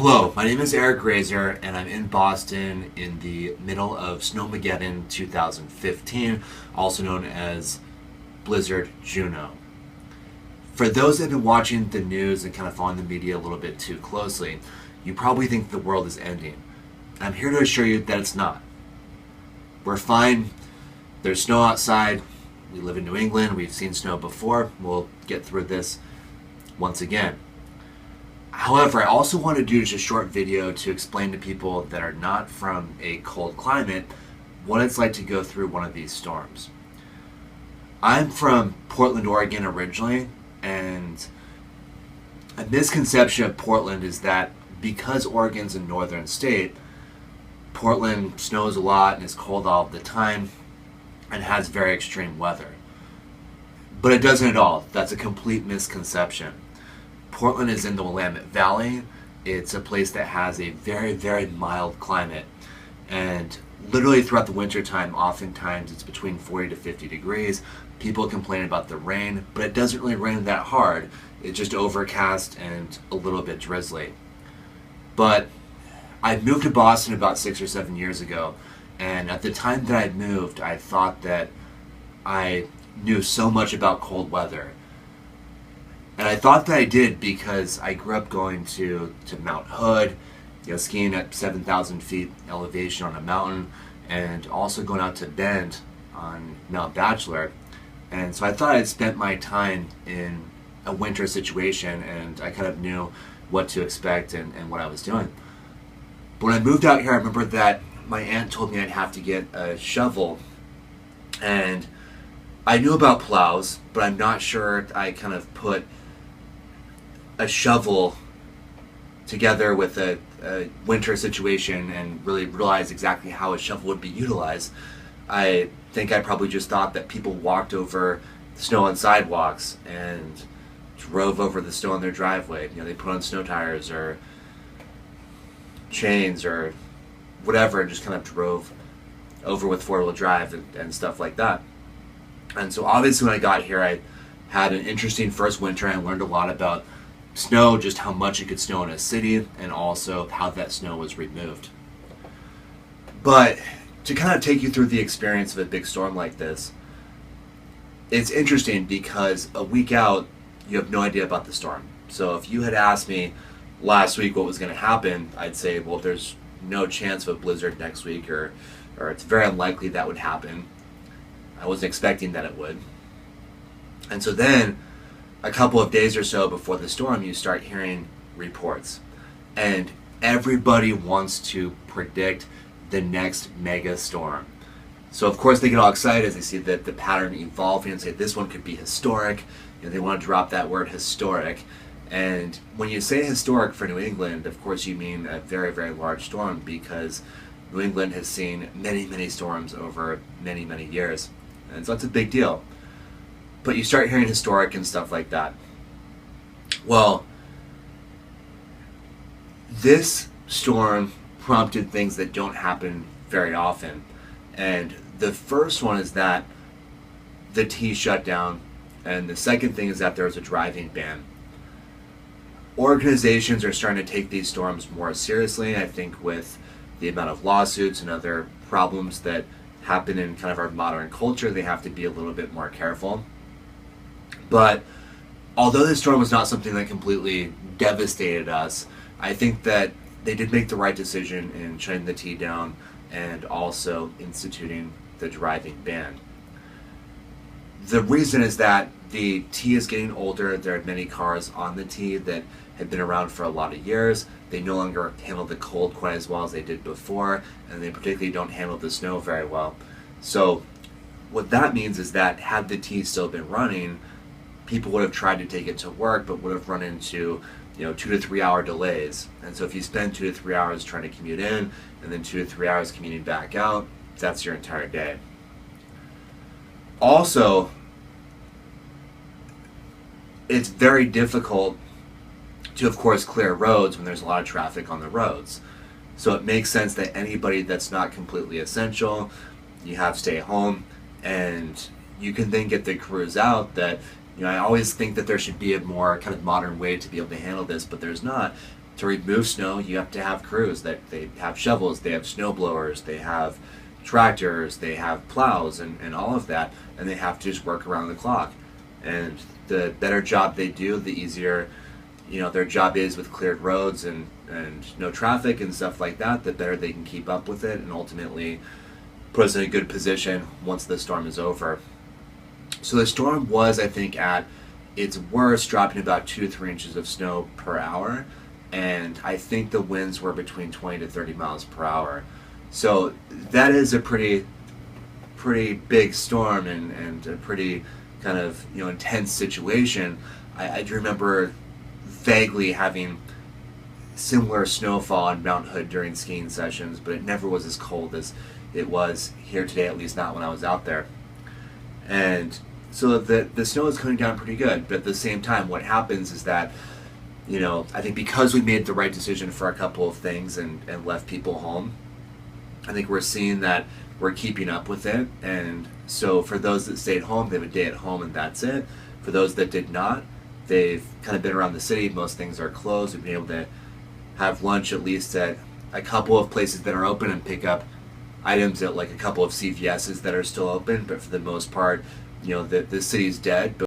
Hello, my name is Eric Grazer, and I'm in Boston in the middle of Snowmageddon 2015, also known as Blizzard Juno. For those that have been watching the news and kind of following the media a little bit too closely, you probably think the world is ending. I'm here to assure you that it's not. We're fine. There's snow outside. We live in New England. We've seen snow before. We'll get through this once again. However, I also want to do just a short video to explain to people that are not from a cold climate what it's like to go through one of these storms. I'm from Portland, Oregon originally, and a misconception of Portland is that because Oregon's a northern state, Portland snows a lot and is cold all the time and has very extreme weather. But it doesn't at all. That's a complete misconception. Portland is in the Willamette Valley. It's a place that has a very, very mild climate. And literally throughout the winter time, oftentimes it's between 40 to 50 degrees. People complain about the rain, but it doesn't really rain that hard. It's just overcast and a little bit drizzly. But I moved to Boston about 6 or 7 years ago. And at the time that I moved, I thought that I knew so much about cold weather. And I thought that I did because I grew up going to Mount Hood, skiing at 7,000 feet elevation on a mountain, and also going out to Bend on Mount Bachelor. And so I thought I'd spent my time in a winter situation, and I kind of knew what to expect and what I was doing. But when I moved out here, I remember that my aunt told me I'd have to get a shovel, and I knew about plows, but I'm not sure I kind of put a shovel together with a winter situation and really realized exactly how a shovel would be utilized. I think I probably just thought that people walked over snow on sidewalks and drove over the snow on their driveway. They put on snow tires or chains or whatever and just kind of drove over with four-wheel drive and stuff like that. And so obviously when I got here, I had an interesting first winter. I learned a lot about snow, just how much it could snow in a city, and also how that snow was removed. But to kind of take you through the experience of a big storm like this, it's interesting because a week out, you have no idea about the storm. So if you had asked me last week what was going to happen, I'd say, well, there's no chance of a blizzard next week, or it's very unlikely that would happen. I wasn't expecting that it would. And so then, a couple of days or so before the storm, you start hearing reports. And everybody wants to predict the next mega storm. So of course they get all excited as they see the pattern evolving and say this one could be historic. They want to drop that word historic. And when you say historic for New England, of course you mean a very, very large storm, because New England has seen many, many storms over many, many years. And so that's a big deal. But you start hearing historic and stuff like that. Well, this storm prompted things that don't happen very often. And the first one is that the T shut down. And the second thing is that there was a driving ban. Organizations are starting to take these storms more seriously. I think with the amount of lawsuits and other problems that happen in kind of our modern culture, they have to be a little bit more careful. But although this storm was not something that completely devastated us, I think that they did make the right decision in shutting the T down and also instituting the driving ban. The reason is that the T is getting older. There are many cars on the T that have been around for a lot of years. They no longer handle the cold quite as well as they did before, and they particularly don't handle the snow very well. So what that means is that had the T still been running, people would have tried to take it to work, but would have run into 2 to 3 hour delays. And so if you spend 2 to 3 hours trying to commute in and then 2 to 3 hours commuting back out, that's your entire day. Also, it's very difficult to, of course, clear roads when there's a lot of traffic on the roads. So it makes sense that anybody that's not completely essential, you have stay home, and you can then get the crews out that I always think that there should be a more kind of modern way to be able to handle this, but there's not. to remove snow, you have to have crews that they have shovels, they have snow blowers, they have tractors, they have plows, and all of that, and they have to just work around the clock. And the better job they do, the easier, their job is with cleared roads and no traffic and stuff like that, the better they can keep up with it and ultimately put us in a good position once the storm is over. So the storm was, I think, at its worst, dropping about 2 to 3 inches of snow per hour, and I think the winds were between 20 to 30 miles per hour. So that is a pretty big storm and a pretty kind of intense situation. I do remember vaguely having similar snowfall on Mount Hood during skiing sessions, but it never was as cold as it was here today, at least not when I was out there. And so the snow is coming down pretty good, but at the same time, what happens is that, I think because we made the right decision for a couple of things and left people home, I think we're seeing that we're keeping up with it. And so for those that stayed home, they have a day at home and that's it. For those that did not, they've kind of been around the city. Most things are closed. We've been able to have lunch at least at a couple of places that are open and pick up items at like a couple of CVS's that are still open. But for the most part, the city's dead.